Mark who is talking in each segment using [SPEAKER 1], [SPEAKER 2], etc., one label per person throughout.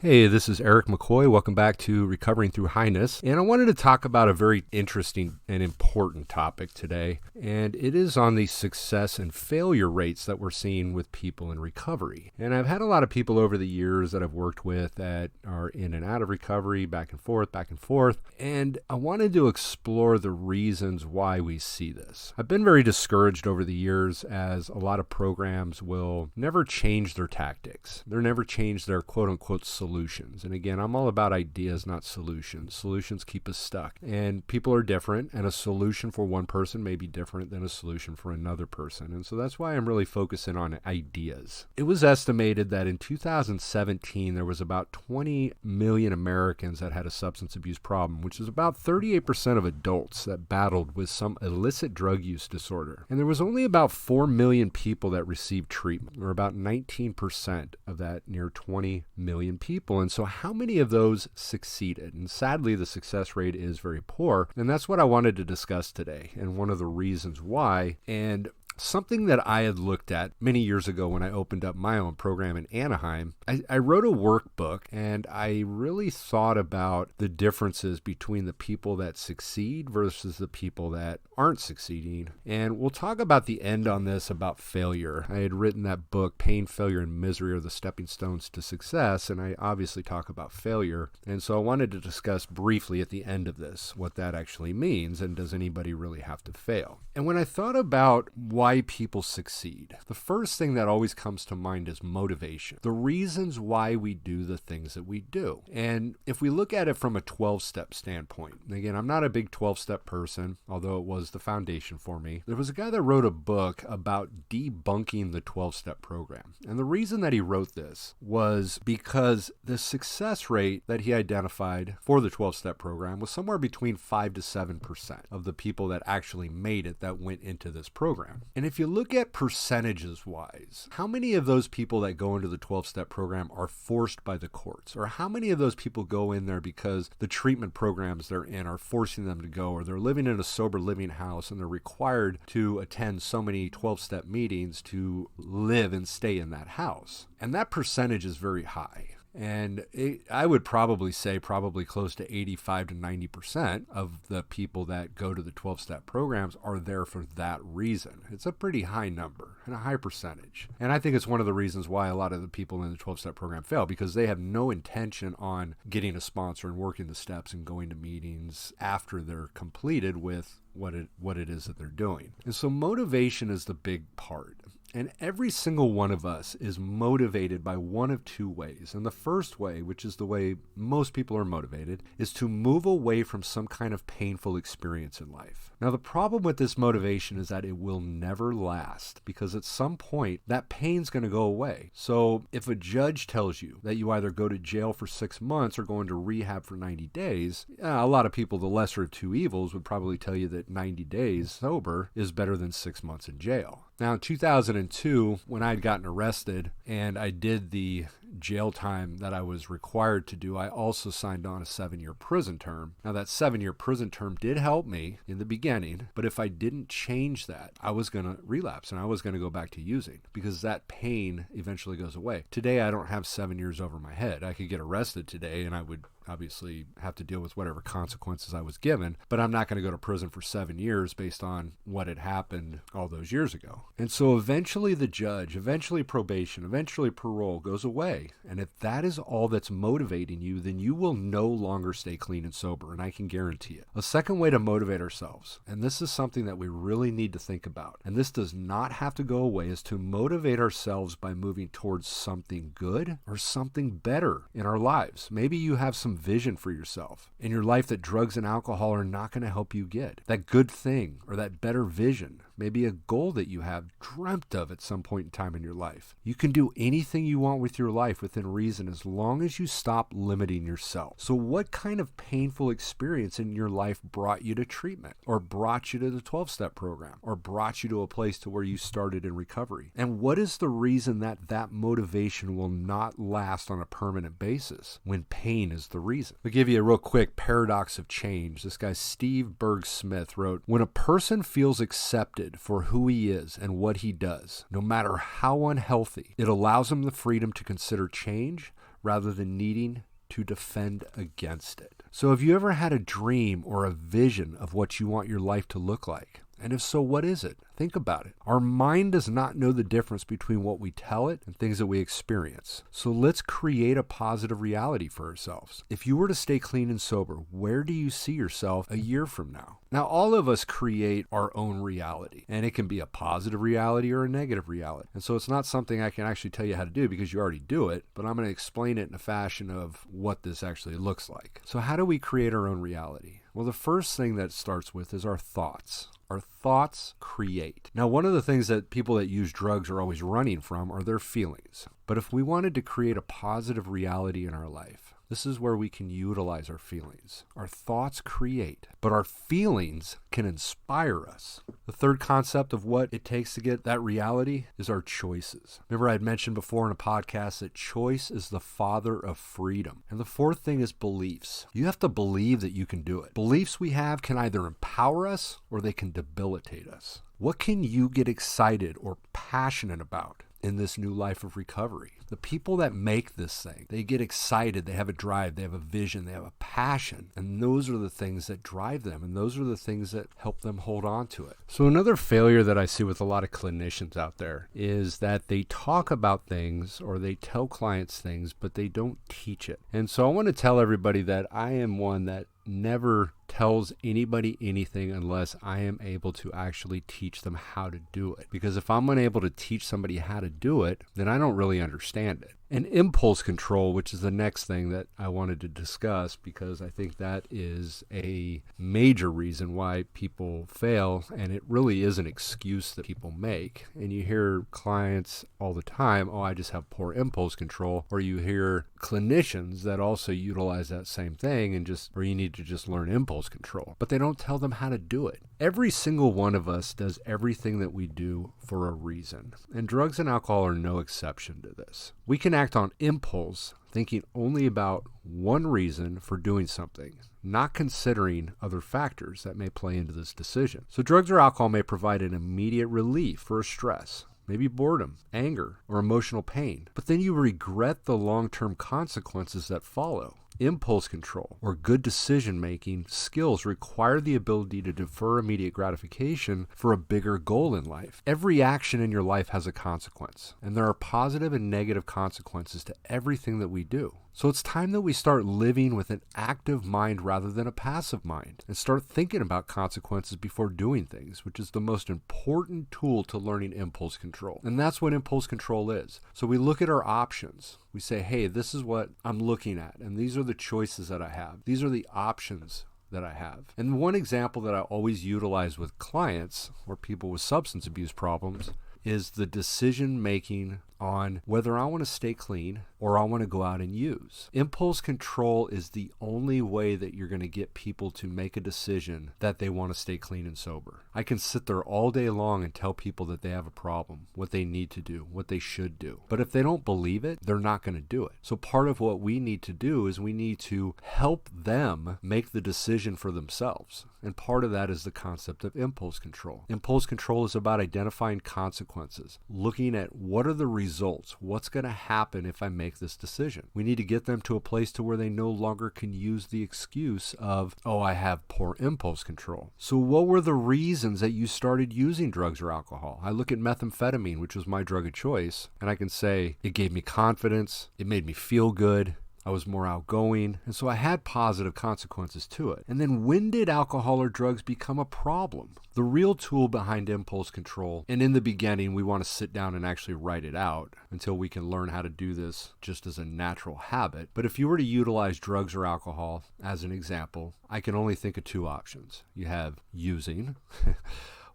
[SPEAKER 1] Hey, this is Eric McCoy. Welcome back to Recovering Through Highness. And I wanted to talk about a very interesting and important topic today. And it is on the success and failure rates that we're seeing with people in recovery. And I've had a lot of people over the years that I've worked with that are in and out of recovery, back and forth, back and forth. And I wanted to explore the reasons why we see this. I've been very discouraged over the years as a lot of programs will never change their tactics. They're never change their quote unquote solutions. And again, I'm all about ideas, not solutions. Solutions keep us stuck. And people are different, and a solution for one person may be different than a solution for another person. And so that's why I'm really focusing on ideas. It was estimated that in 2017, there was about 20 million Americans that had a substance abuse problem, which is about 38% of adults that battled with some illicit drug use disorder. And there was only about 4 million people that received treatment, or about 19% of that near 20 million people. And so how many of those succeeded? And sadly, the success rate is very poor. And that's what I wanted to discuss today, and one of the reasons why. And something that I had looked at many years ago when I opened up my own program in Anaheim, I wrote a workbook, and I really thought about the differences between the people that succeed versus the people that aren't succeeding. And we'll talk about the end on this about failure. I had written that book, Pain, Failure, and Misery Are the Stepping Stones to Success, and I obviously talk about failure. And so I wanted to discuss briefly at the end of this what that actually means, and does anybody really have to fail? And when I thought about why people succeed, the first thing that always comes to mind is motivation. The reasons why we do the things that we do. And if we look at it from a 12-step standpoint, and again, I'm not a big 12-step person, although it was the foundation for me. There was a guy that wrote a book about debunking the 12-step program. And the reason that he wrote this was because the success rate that he identified for the 12-step program was somewhere between 5 to 7% of the people that actually made it that went into this program. And if you look at percentages wise, how many of those people that go into the 12-step program are forced by the courts? Or how many of those people go in there because the treatment programs they're in are forcing them to go, or they're living in a sober living house and they're required to attend so many 12-step meetings to live and stay in that house? And that percentage is very high. And I would probably say close to 85 to 90% of the people that go to the 12-step programs are there for that reason. It's a pretty high number and a high percentage. And I think it's one of the reasons why a lot of the people in the 12-step program fail, because they have no intention on getting a sponsor and working the steps and going to meetings after they're completed with what it is that they're doing. And so motivation is the big part. And every single one of us is motivated by one of two ways. And the first way, which is the way most people are motivated, is to move away from some kind of painful experience in life. Now, the problem with this motivation is that it will never last, because at some point that pain's going to go away. So if a judge tells you that you either go to jail for 6 months or go into rehab for 90 days, a lot of people, the lesser of two evils, would probably tell you that 90 days sober is better than 6 months in jail. Now, in 2002, when I had gotten arrested and I did the jail time that I was required to do, I also signed on a 7-year prison term. Now, that 7-year prison term did help me in the beginning, but if I didn't change that, I was going to relapse and I was going to go back to using, because that pain eventually goes away. Today, I don't have 7 years over my head. I could get arrested today and I would obviously have to deal with whatever consequences I was given, but I'm not going to go to prison for 7 years based on what had happened all those years ago. And so eventually the judge, eventually probation, eventually parole goes away. And if that is all that's motivating you, then you will no longer stay clean and sober, and I can guarantee it. A second way to motivate ourselves, and this is something that we really need to think about, and this does not have to go away, is to motivate ourselves by moving towards something good or something better in our lives. Maybe you have some vision for yourself in your life that drugs and alcohol are not going to help you get. That good thing or that better vision, maybe a goal that you have dreamt of at some point in time in your life. You can do anything you want with your life within reason as long as you stop limiting yourself. So what kind of painful experience in your life brought you to treatment, or brought you to the 12-step program, or brought you to a place to where you started in recovery? And what is the reason that that motivation will not last on a permanent basis when pain is the reason? I'll give you a real quick paradox of change. This guy, Steve Berg-Smith, wrote, "When a person feels accepted for who he is and what he does, no matter how unhealthy, it allows him the freedom to consider change rather than needing to defend against it. So have you ever had a dream or a vision of what you want your life to look like? And if so, what is it? Think about it. Our mind does not know the difference between what we tell it and things that we experience. So let's create a positive reality for ourselves. If you were to stay clean and sober, where do you see yourself a year from now? Now, all of us create our own reality, and it can be a positive reality or a negative reality. And so it's not something I can actually tell you how to do because you already do it, but I'm going to explain it in a fashion of what this actually looks like. So how do we create our own reality? Well, the first thing that starts with is our thoughts. Our thoughts create. Now, one of the things that people that use drugs are always running from are their feelings. But if we wanted to create a positive reality in our life, this is where we can utilize our feelings. Our thoughts create, but our feelings can inspire us. The third concept of what it takes to get that reality is our choices. Remember, I had mentioned before in a podcast that choice is the father of freedom. And the fourth thing is beliefs. You have to believe that you can do it. Beliefs we have can either empower us or they can debilitate us. What can you get excited or passionate about in this new life of recovery? The people that make this thing, they get excited, they have a drive, they have a vision, they have a passion, and those are the things that drive them, and those are the things that help them hold on to it. So another failure that I see with a lot of clinicians out there is that they talk about things or they tell clients things, but they don't teach it. And so I want to tell everybody that I am one that never tells anybody anything unless I am able to actually teach them how to do it. Because if I'm unable to teach somebody how to do it, then I don't really understand it. And impulse control, which is the next thing that I wanted to discuss, because I think that is a major reason why people fail, and it really is an excuse that people make. And you hear clients all the time, oh, I just have poor impulse control, or you hear clinicians that also utilize that same thing and or you need to just learn impulse control, but they don't tell them how to do it. Every single one of us does everything that we do for a reason, and drugs and alcohol are no exception to this. We can act on impulse, thinking only about one reason for doing something, not considering other factors that may play into this decision. So drugs or alcohol may provide an immediate relief for a stress, maybe boredom, anger, or emotional pain, but then you regret the long-term consequences that follow. Impulse control or good decision-making skills require the ability to defer immediate gratification for a bigger goal in life. Every action in your life has a consequence, and there are positive and negative consequences to everything that we do. So it's time that we start living with an active mind rather than a passive mind, and start thinking about consequences before doing things, which is the most important tool to learning impulse control. And that's what impulse control is. So we look at our options. We say, hey, this is what I'm looking at, and these are the choices that I have. These are the options that I have. And one example that I always utilize with clients or people with substance abuse problems is the decision making on whether I want to stay clean or I want to go out and use. Impulse control is the only way that you're going to get people to make a decision that they want to stay clean and sober. I can sit there all day long and tell people that they have a problem, what they need to do, what they should do. But if they don't believe it, they're not going to do it. So part of what we need to do is we need to help them make the decision for themselves. And part of that is the concept of impulse control. Impulse control is about identifying consequences, looking at what are the results, what's going to happen if I make this decision. We need to get them to a place to where they no longer can use the excuse of, oh, I have poor impulse control. So what were the reasons that you started using drugs or alcohol? I look at methamphetamine, which was my drug of choice, and I can say it gave me confidence, it made me feel good, I was more outgoing, and so I had positive consequences to it. And then when did alcohol or drugs become a problem? The real tool behind impulse control, and in the beginning we want to sit down and actually write it out until we can learn how to do this just as a natural habit. But if you were to utilize drugs or alcohol as an example, I can only think of two options. You have using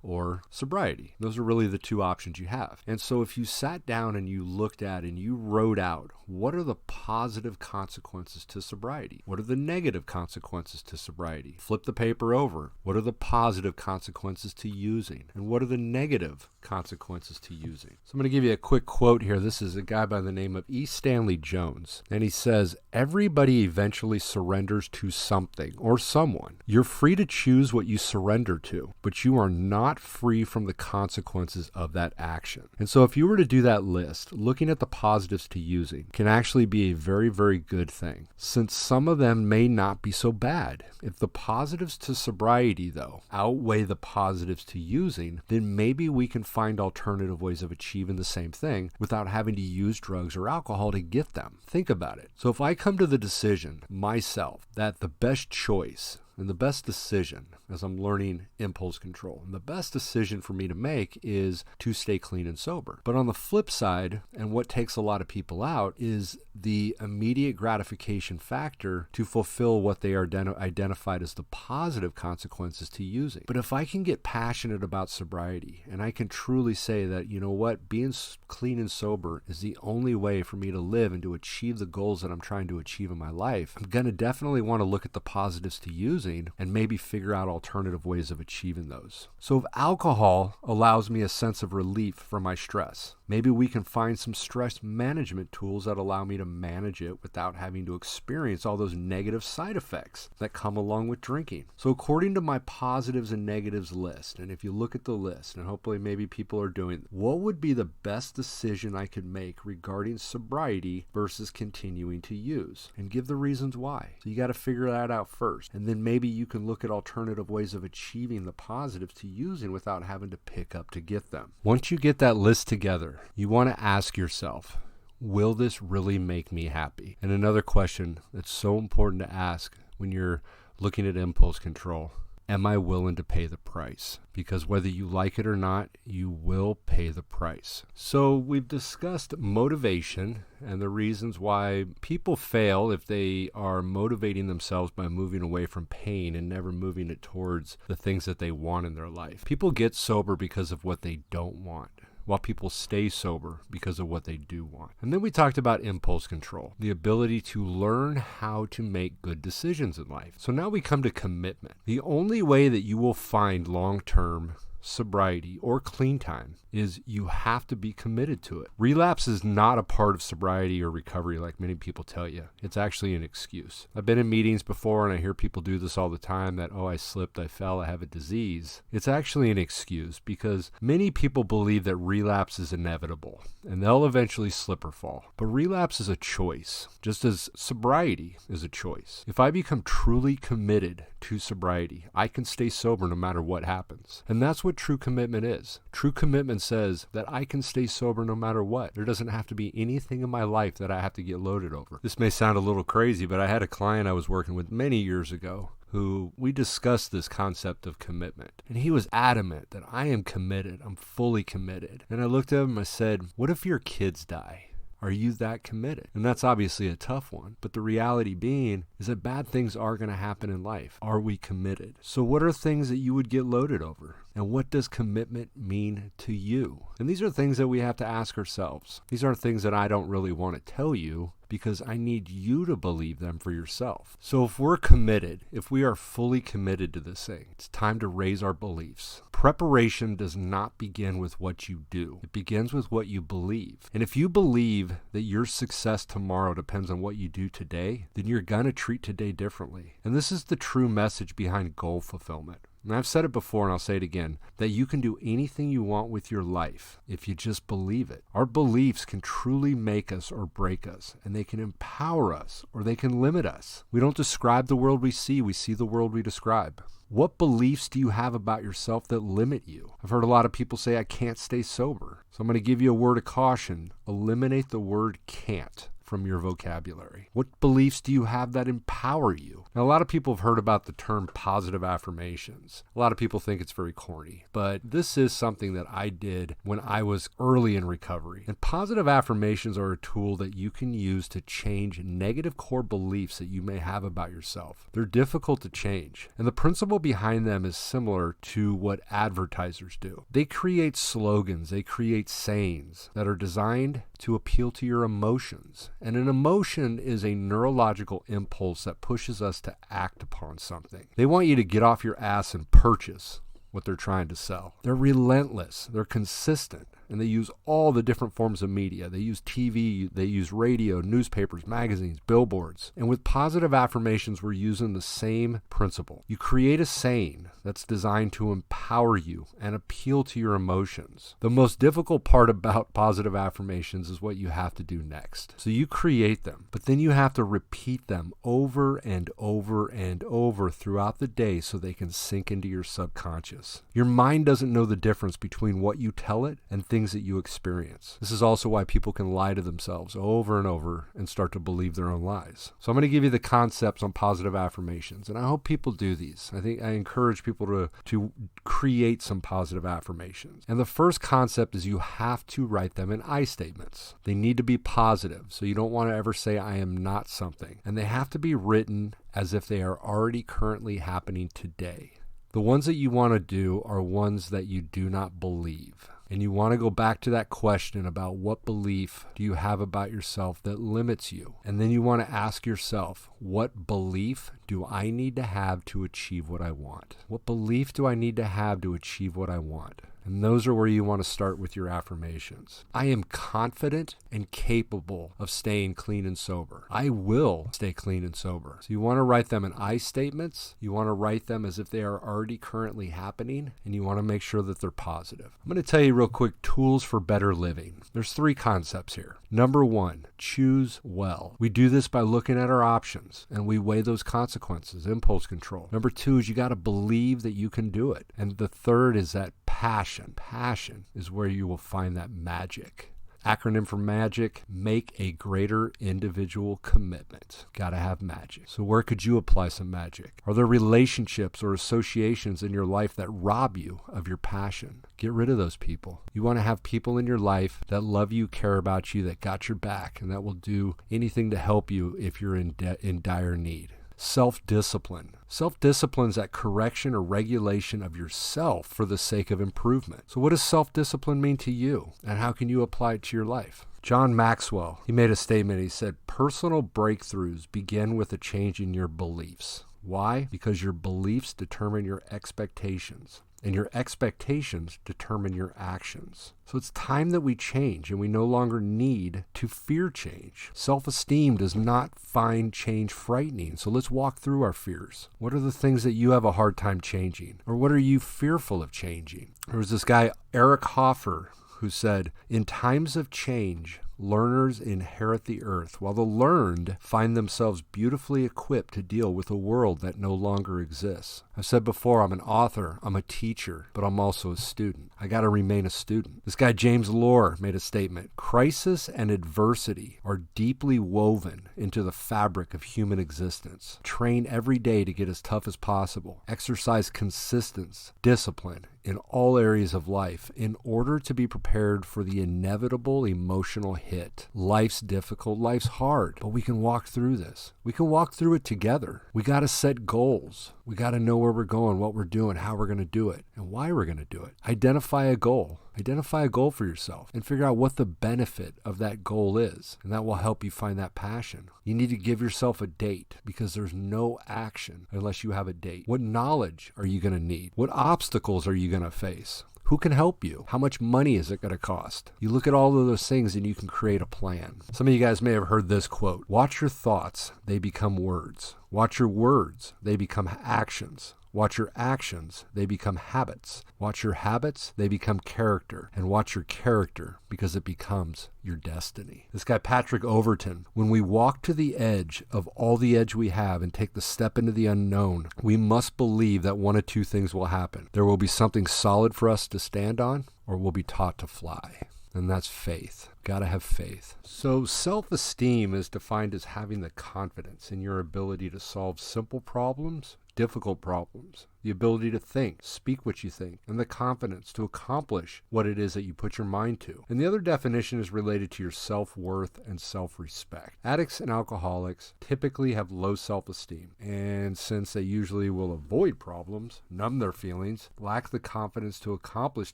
[SPEAKER 1] or sobriety. Those are really the two options you have. And so if you sat down and you looked at and you wrote out what are the positive consequences to sobriety? What are the negative consequences to sobriety? Flip the paper over. What are the positive consequences to using? And what are the negative consequences to using? So I'm going to give you a quick quote here. This is a guy by the name of E. Stanley Jones. And he says, everybody eventually surrenders to something or someone. You're free to choose what you surrender to, but you are not not free from the consequences of that action. And so if you were to do that list, looking at the positives to using can actually be a very, very good thing, since some of them may not be so bad. If the positives to sobriety, though, outweigh the positives to using, then maybe we can find alternative ways of achieving the same thing without having to use drugs or alcohol to get them. Think about it. So if I come to the decision myself that the best choice and the best decision, as I'm learning impulse control, and the best decision for me to make is to stay clean and sober. But on the flip side, and what takes a lot of people out, is the immediate gratification factor to fulfill what they are identified as the positive consequences to using. But if I can get passionate about sobriety, and I can truly say that, you know what, being clean and sober is the only way for me to live and to achieve the goals that I'm trying to achieve in my life, I'm going to definitely want to look at the positives to using and maybe figure out alternative ways of achieving those. So if alcohol allows me a sense of relief from my stress, maybe we can find some stress management tools that allow me to manage it without having to experience all those negative side effects that come along with drinking. So according to my positives and negatives list, and if you look at the list, and hopefully maybe people are doing, what would be the best decision I could make regarding sobriety versus continuing to use? And give the reasons why. So you got to figure that out first. And then maybe you can look at alternative ways of achieving the positives to using without having to pick up to get them. Once you get that list together, you want to ask yourself, will this really make me happy? And another question that's so important to ask when you're looking at impulse control, am I willing to pay the price? Because whether you like it or not, you will pay the price. So we've discussed motivation and the reasons why people fail if they are motivating themselves by moving away from pain and never moving it towards the things that they want in their life. People get sober because of what they don't want, while people stay sober because of what they do want. And then we talked about impulse control, the ability to learn how to make good decisions in life. So now we come to commitment. The only way that you will find long-term sobriety or clean time is you have to be committed to it. Relapse is not a part of sobriety or recovery like many people tell you. It's actually an excuse. I've been in meetings before and I hear people do this all the time that, oh, I slipped, I fell, I have a disease. It's actually an excuse because many people believe that relapse is inevitable and they'll eventually slip or fall. But relapse is a choice, just as sobriety is a choice. If I become truly committed to sobriety, I can stay sober no matter what happens. And that's what true commitment is. True commitment says that I can stay sober no matter what. There doesn't have to be anything in my life that I have to get loaded over. This may sound a little crazy, but I had a client I was working with many years ago who we discussed this concept of commitment. And he was adamant that I am committed. I'm fully committed. And I looked at him and I said, what if your kids die? Are you that committed? And that's obviously a tough one. But the reality being is that bad things are going to happen in life. Are we committed? So what are things that you would get loaded over? And what does commitment mean to you? And these are things that we have to ask ourselves. These are things that I don't really want to tell you because I need you to believe them for yourself. So if we're committed, if we are fully committed to this thing, it's time to raise our beliefs. Preparation does not begin with what you do. It begins with what you believe. And if you believe that your success tomorrow depends on what you do today, then you're going to treat today differently. And this is the true message behind goal fulfillment. And I've said it before and I'll say it again, that you can do anything you want with your life if you just believe it. Our beliefs can truly make us or break us, and they can empower us or they can limit us. We don't describe the world we see the world we describe. What beliefs do you have about yourself that limit you? I've heard a lot of people say, I can't stay sober. So I'm going to give you a word of caution. Eliminate the word can't from your vocabulary. What beliefs do you have that empower you? Now, a lot of people have heard about the term positive affirmations. A lot of people think it's very corny, but this is something that I did when I was early in recovery. And positive affirmations are a tool that you can use to change negative core beliefs that you may have about yourself. They're difficult to change, and the principle behind them is similar to what advertisers do. They create slogans, they create sayings that are designed to appeal to your emotions. And an emotion is a neurological impulse that pushes us to act upon something. They want you to get off your ass and purchase what they're trying to sell. They're relentless. They're consistent. and they use all the different forms of media. They use TV, they use radio, newspapers, magazines, billboards. And with positive affirmations, we're using the same principle. You create a saying that's designed to empower you and appeal to your emotions. The most difficult part about positive affirmations is what you have to do next. So you create them, but then you have to repeat them over and over and over throughout the day so they can sink into your subconscious. Your mind doesn't know the difference between what you tell it and things that you experience. This is also why people can lie to themselves over and over and start to believe their own lies. So I'm going to give you the concepts on positive affirmations, and I hope people do these. I encourage people to create some positive affirmations. And the first concept is you have to write them in I statements. They need to be positive, so you don't want to ever say I am not something. And they have to be written as if they are already currently happening today. The ones that you want to do are ones that you do not believe. And you want to go back to that question about what belief do you have about yourself that limits you? And then you want to ask yourself, what belief do I need to have to achieve what I want? What belief do I need to have to achieve what I want? And those are where you want to start with your affirmations. I am confident and capable of staying clean and sober. I will stay clean and sober. So you want to write them in I statements. You want to write them as if they are already currently happening, and you want to make sure that they're positive. I'm going to tell you real quick tools for better living. There's 3 concepts here. Number 1, choose well. We do this by looking at our options and we weigh those consequences, impulse control. Number 2 is you got to believe that you can do it. And the third is that passion. Passion is where you will find that magic. Acronym for magic, make a greater individual commitment. Got to have magic. So where could you apply some magic? Are there relationships or associations in your life that rob you of your passion? Get rid of those people. You want to have people in your life that love you, care about you, that got your back, and that will do anything to help you if you're in dire need. Self-discipline. Self-discipline is that correction or regulation of yourself for the sake of improvement. So what does self-discipline mean to you? And how can you apply it to your life? John Maxwell, he made a statement. He said, personal breakthroughs begin with a change in your beliefs. Why? Because your beliefs determine your expectations. And your expectations determine your actions. So it's time that we change, and we no longer need to fear change. Self-esteem does not find change frightening. So let's walk through our fears. What are the things that you have a hard time changing? Or what are you fearful of changing? There was this guy, Eric Hoffer, who said, in times of change, learners inherit the earth, while the learned find themselves beautifully equipped to deal with a world that no longer exists. I've said before, I'm an author, I'm a teacher, but I'm also a student. I got to remain a student. This guy, James Lohr, made a statement. Crisis and adversity are deeply woven into the fabric of human existence. Train every day to get as tough as possible. Exercise consistency, discipline in all areas of life in order to be prepared for the inevitable emotional hit. Life's difficult, life's hard, but we can walk through this. We can walk through it together. We got to set goals. We got to know where we're going, what we're doing, how we're going to do it, and why we're going to do it. Identify a goal. Identify a goal for yourself and figure out what the benefit of that goal is, and that will help you find that passion. You need to give yourself a date because there's no action unless you have a date. What knowledge are you going to need? What obstacles are you going to face? Who can help you? How much money is it going to cost? You look at all of those things and you can create a plan. Some of you guys may have heard this quote. Watch your thoughts, they become words. Watch your words, they become actions. Watch your actions, they become habits. Watch your habits, they become character. And watch your character because it becomes your destiny. This guy, Patrick Overton, when we walk to the edge of all the edge we have and take the step into the unknown, we must believe that one of 2 things will happen. There will be something solid for us to stand on, or we'll be taught to fly. And that's faith. Got to have faith. So self-esteem is defined as having the confidence in your ability to solve simple problems, difficult problems, the ability to think, speak what you think, and the confidence to accomplish what it is that you put your mind to. And the other definition is related to your self-worth and self-respect. Addicts and alcoholics typically have low self-esteem, and since they usually will avoid problems, numb their feelings, lack the confidence to accomplish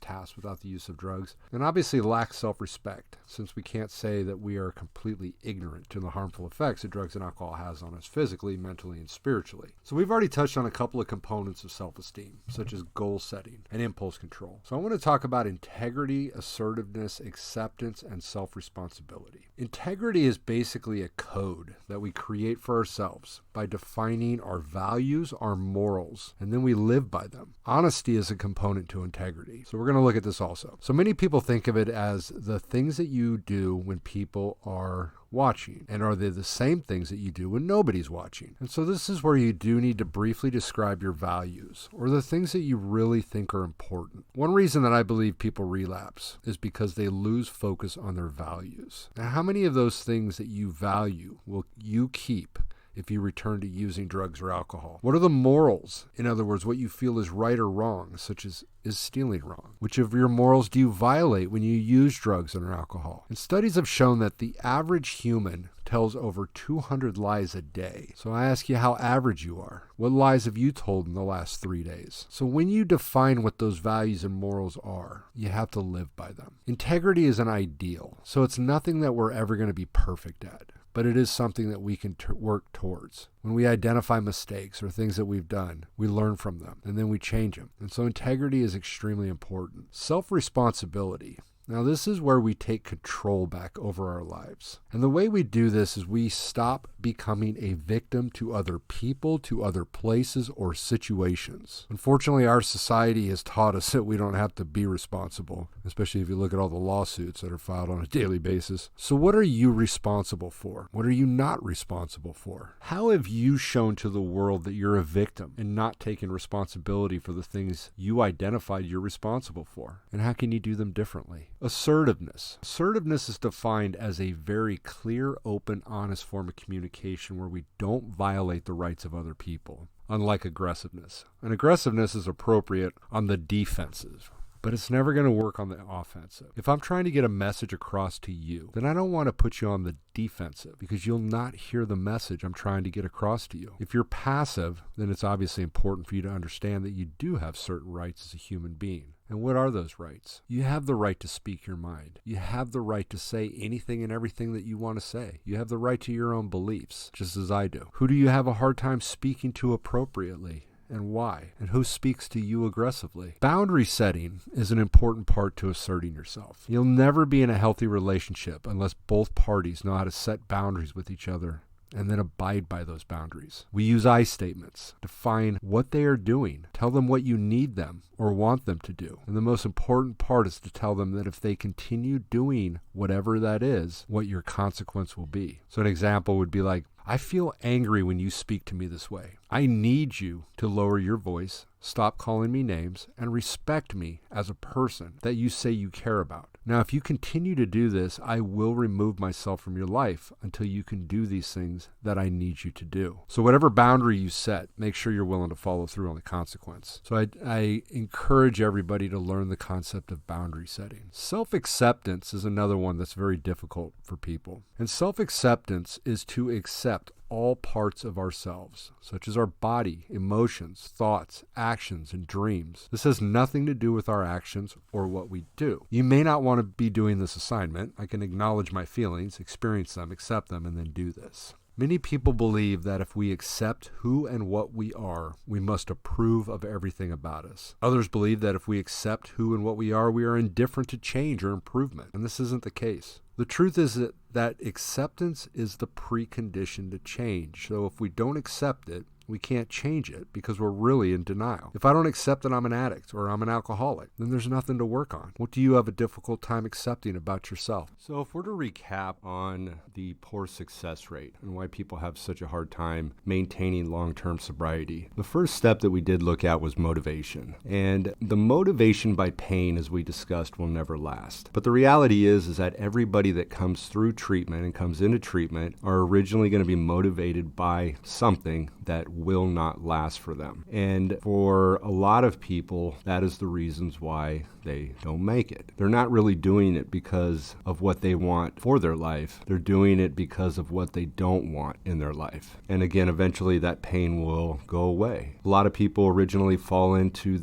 [SPEAKER 1] tasks without the use of drugs, and obviously lack self-respect. since we can't say that we are completely ignorant to the harmful effects that drugs and alcohol has on us physically, mentally, and spiritually. So we've already touched on a couple of components of self-esteem, such as goal setting and impulse control. So I want to talk about integrity, assertiveness, acceptance, and self-responsibility. Integrity is basically a code that we create for ourselves by defining our values, our morals, and then we live by them. Honesty is a component to integrity. So we're going to look at this also. So many people think of it as the things that you do when people are watching, and are they the same things that you do when nobody's watching? And so this is where you do need to briefly describe your values, or the things that you really think are important. One reason that I believe people relapse is because they lose focus on their values. Now, how many of those things that you value will you keep if you return to using drugs or alcohol? What are the morals? In other words, what you feel is right or wrong, such as, is stealing wrong? Which of your morals do you violate when you use drugs and alcohol? And studies have shown that the average human tells over 200 lies a day. So I ask you how average you are. What lies have you told in the last 3 days? So when you define what those values and morals are, you have to live by them. Integrity is an ideal, so it's nothing that we're ever going to be perfect at, but it is something that we can work towards. When we identify mistakes or things that we've done, we learn from them, and then we change them. And so integrity is extremely important. Self-responsibility. Now, this is where we take control back over our lives. And the way we do this is we stop becoming a victim to other people, to other places, or situations. Unfortunately, our society has taught us that we don't have to be responsible, especially if you look at all the lawsuits that are filed on a daily basis. So what are you responsible for? What are you not responsible for? How have you shown to the world that you're a victim and not taking responsibility for the things you identified you're responsible for? And how can you do them differently? Assertiveness. Assertiveness is defined as a very clear, open, honest form of communication where we don't violate the rights of other people, unlike aggressiveness. And aggressiveness is appropriate on the defensive, but it's never going to work on the offensive. If I'm trying to get a message across to you, then I don't want to put you on the defensive because you'll not hear the message I'm trying to get across to you. If you're passive, then it's obviously important for you to understand that you do have certain rights as a human being. And what are those rights? You have the right to speak your mind. You have the right to say anything and everything that you want to say. You have the right to your own beliefs, just as I do. Who do you have a hard time speaking to appropriately? And why? And who speaks to you aggressively? Boundary setting is an important part to asserting yourself. You'll never be in a healthy relationship unless both parties know how to set boundaries with each other and then abide by those boundaries. We use I statements. Define what they are doing. Tell them what you need them or want them to do. And the most important part is to tell them that if they continue doing whatever that is, what your consequence will be. So an example would be like, I feel angry when you speak to me this way. I need you to lower your voice, stop calling me names, and respect me as a person that you say you care about. Now, if you continue to do this, I will remove myself from your life until you can do these things that I need you to do. So whatever boundary you set, make sure you're willing to follow through on the consequence. So I encourage everybody to learn the concept of boundary setting. Self-acceptance is another one that's very difficult for people. And self-acceptance is to accept all parts of ourselves, such as our body, emotions, thoughts, actions, and dreams. This has nothing to do with our actions or what we do. You may not want to be doing this assignment. I can acknowledge my feelings, experience them, accept them, and then do this. Many people believe that if we accept who and what we are, we must approve of everything about us. Others believe that if we accept who and what we are indifferent to change or improvement. And this isn't the case. The truth is that acceptance is the precondition to change. So if we don't accept it, we can't change it because we're really in denial. If I don't accept that I'm an addict or I'm an alcoholic, then there's nothing to work on. What do you have a difficult time accepting about yourself? So if we're to recap on the poor success rate and why people have such a hard time maintaining long-term sobriety, the first step that we did look at was motivation. And the motivation by pain, as we discussed, will never last. But the reality is that everybody that comes through treatment and comes into treatment are originally going to be motivated by something that will not last for them. And for a lot of people, that is the reasons why they don't make it. They're not really doing it because of what they want for their life. They're doing it because of what they don't want in their life. And again, eventually that pain will go away. A lot of people originally fall into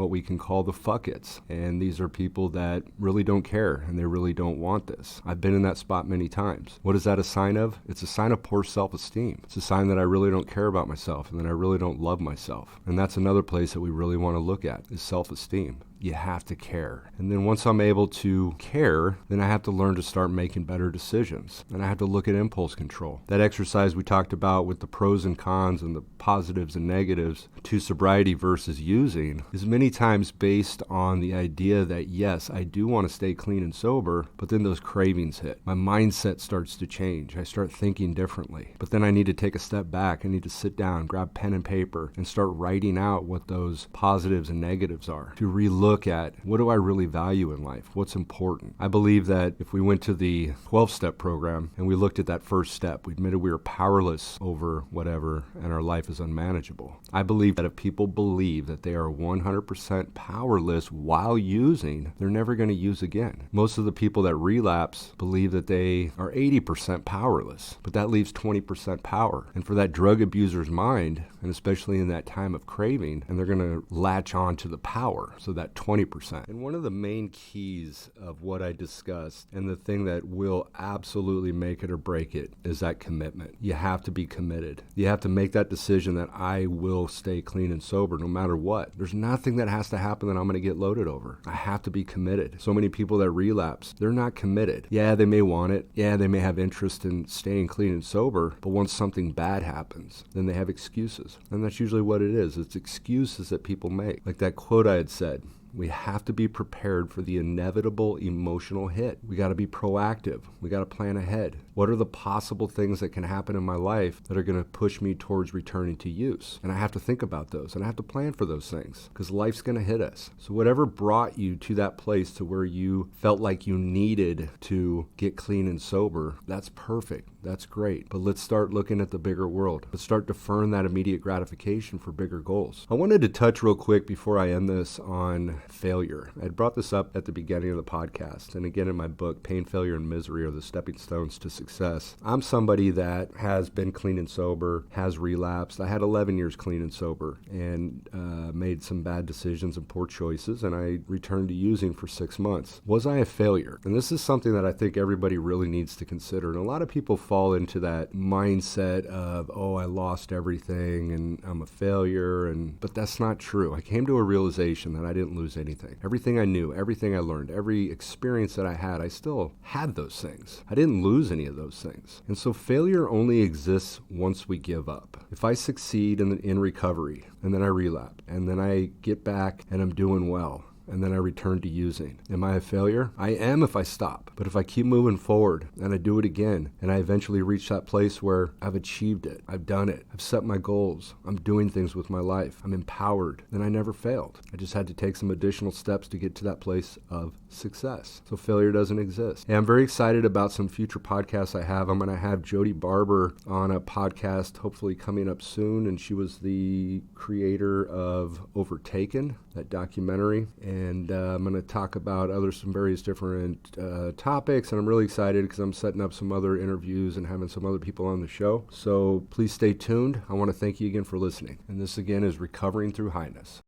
[SPEAKER 1] what we can call the fuck-its. And these are people that really don't care and they really don't want this. I've been in that spot many times. What is that a sign of? It's a sign of poor self-esteem. It's a sign that I really don't care about myself and that I really don't love myself. And that's another place that we really want to look at is self-esteem. You have to care. And then once I'm able to care, then I have to learn to start making better decisions. And I have to look at impulse control. That exercise we talked about with the pros and cons and the positives and negatives to sobriety versus using is many times based on the idea that yes, I do want to stay clean and sober, but then those cravings hit. My mindset starts to change. I start thinking differently. But then I need to take a step back. I need to sit down, grab pen and paper, and start writing out what those positives and negatives are to relook at what do I really value in life? What's important? I believe that if we went to the 12-step program and we looked at that first step, we admitted we were powerless over whatever and our life is unmanageable. I believe that if people believe that they are 100% powerless while using, they're never going to use again. Most of the people that relapse believe that they are 80% powerless, but that leaves 20% power. And for that drug abuser's mind, and especially in that time of craving, and they're going to latch on to the power, so that 20%. And one of the main keys of what I discussed and the thing that will absolutely make it or break it is that commitment. You have to be committed. You have to make that decision that I will stay clean and sober no matter what. There's nothing that has to happen that I'm going to get loaded over. I have to be committed. So many people that relapse, they're not committed. Yeah, they may want it. Yeah, they may have interest in staying clean and sober, but once something bad happens, then they have excuses. And that's usually what it is. It's excuses that people make. Like that quote I had said, we have to be prepared for the inevitable emotional hit. We got to be proactive. We got to plan ahead. What are the possible things that can happen in my life that are going to push me towards returning to use? And I have to think about those and I have to plan for those things because life's going to hit us. So whatever brought you to that place to where you felt like you needed to get clean and sober, that's perfect. That's great. But let's start looking at the bigger world. Let's start deferring that immediate gratification for bigger goals. I wanted to touch real quick before I end this on failure. I brought this up at the beginning of the podcast. And again, in my book, Pain, Failure, and Misery are the stepping stones to success. I'm somebody that has been clean and sober, has relapsed. I had 11 years clean and sober and made some bad decisions and poor choices. And I returned to using for 6 months. Was I a failure? And this is something that I think everybody really needs to consider. And a lot of people fall into that mindset of, oh, I lost everything and I'm a failure. But that's not true. I came to a realization that I didn't lose anything. Everything I knew, everything I learned, every experience that I had, I still had those things. I didn't lose any of those things. And so failure only exists once we give up. If I succeed in recovery and then I relapse and then I get back and I'm doing well, and then I return to using. Am I a failure? I am if I stop. But if I keep moving forward and I do it again and I eventually reach that place where I've achieved it, I've done it, I've set my goals, I'm doing things with my life, I'm empowered, then I never failed. I just had to take some additional steps to get to that place of success. So failure doesn't exist. And I'm very excited about some future podcasts I have. I'm going to have Jody Barber on a podcast hopefully coming up soon. And she was the creator of Overtaken, that documentary. And I'm going to talk about some various different topics. And I'm really excited because I'm setting up some other interviews and having some other people on the show. So please stay tuned. I want to thank you again for listening. And this again is Recovering Through Highness.